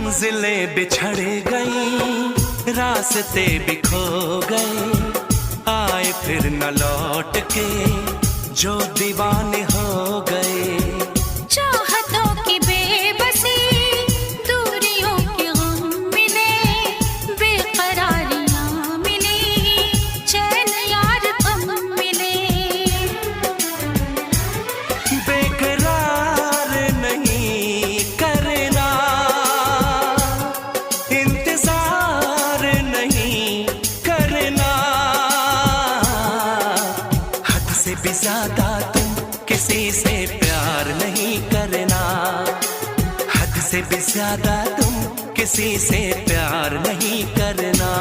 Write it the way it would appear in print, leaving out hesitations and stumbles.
मंजिलें बिछड़ गई, रास्ते भी खो गए, आए फिर न लौट के जो दीवाने हो गए। चाहतों की बेबसी, दूरियों के गम मिले, बेकरारियां मिली, चैन यार कम मिले। बेकरार नहीं करना, इंतजार नहीं करना, हद से भी ज्यादा तुम किसी से प्यार नहीं करना, हद से भी ज्यादा तुम किसी से प्यार नहीं करना।